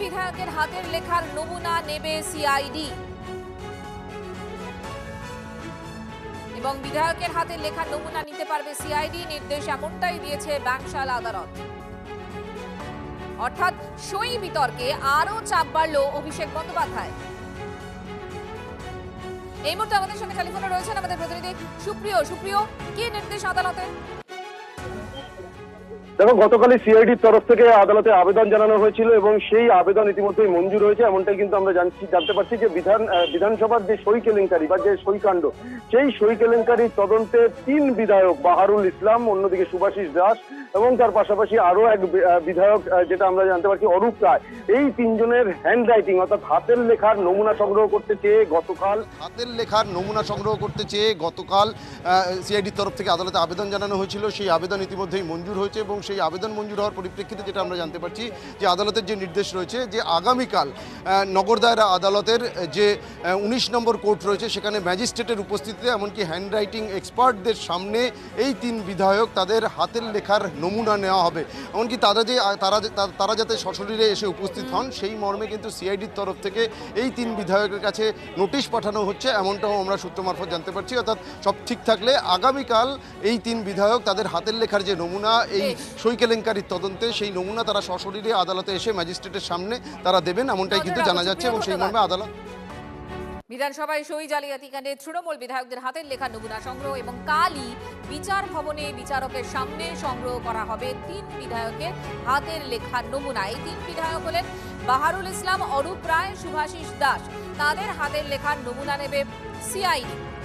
বিধায়কের হাতের লেখার নমুনা নেবে সিআইডি এবং বিধায়কের হাতের লেখার নমুনা নিতে পারবে সিআইডি। নির্দেশ এমনটাই দিয়েছে ব্যাংকশাল আদালত। অর্থাৎ সই বিতর্কে আরো চাপ বাড়ল অভিষেক বন্দ্যোপাধ্যায়। এই মুহূর্তে আমাদের সঙ্গে টেলিফোনে রয়েছেন আমাদের প্রতিনিধি সুপ্রিয়। কি নির্দেশ আদালতের? দেখো, গতকালই সিআইডির তরফ থেকে আদালতে আবেদন জানানো হয়েছিল এবং সেই আবেদন ইতিমধ্যেই মঞ্জুর হয়েছে। এমনটাই কিন্তু আমরা জানতে পারছি যে বিধানসভার যে সই কেলেঙ্কারি বা যে সইকাণ্ড, সেই সই কেলেঙ্কারির তদন্তে 3 বিধায়ক বাহারুল ইসলাম, অন্যদিকে শুভাশিস দাস এবং তার পাশাপাশি আরো এক বিধায়ক যেটা আমরা জানতে পারছি অরূপ রায়, এই 3 জনের হ্যান্ড রাইটিং অর্থাৎ হাতের লেখার নমুনা সংগ্রহ করতে চেয়ে গতকাল সিআইডির তরফ থেকে আদালতে আবেদন জানানো হয়েছিল। সেই আবেদন ইতিমধ্যেই মঞ্জুর হয়েছে এবং সেই আবেদন মঞ্জুর হওয়ার পরিপ্রেক্ষিতে যেটা আমরা জানতে পারছি যে আদালতের যে নির্দেশ রয়েছে যে আগামীকাল নগর দায়রা আদালতের যে 19 নম্বর কোর্ট রয়েছে সেখানে ম্যাজিস্ট্রেটের উপস্থিতিতে এমনকি হ্যান্ড রাইটিং এক্সপার্টদের সামনে এই 3 বিধায়ক তাদের হাতের লেখার নমুনা নেওয়া হবে। এমনকি তারা যাতে সশরীরে এসে উপস্থিত হন সেই মর্মে কিন্তু সিআইডির তরফ থেকে এই 3 বিধায়কের কাছে নোটিশ পাঠানো হচ্ছে, এমনটাও আমরা সূত্র মারফত জানতে পারছি। অর্থাৎ সব ঠিক থাকলে আগামীকাল এই 3 বিধায়ক তাদের হাতের লেখার যে নমুনা এই সই কেলেঙ্কারির তদন্তে সেই নমুনা তারা সশরীরে আদালতে এসে ম্যাজিস্ট্রেটের সামনে তারা দেবেন, এমনটাই কিন্তু জানা যাচ্ছে এবং সেই মর্মে আদালত বিধানসভায় সই জালিয়াতি কাণ্ডে তৃণমূল বিধায়কদের হাতের লেখা নমুনা সংগ্রহ এবং কালই বিচার ভবনে বিচারকের সামনে সংগ্রহ করা হবে 3 বিধায়কের হাতের লেখার নমুনা। এই 3 বিধায়ক হলেন বাহারুল ইসলাম, অরূপ রায়, শুভাশিস দাস। তাদের হাতের লেখার নমুনা নেবে সিআইডি।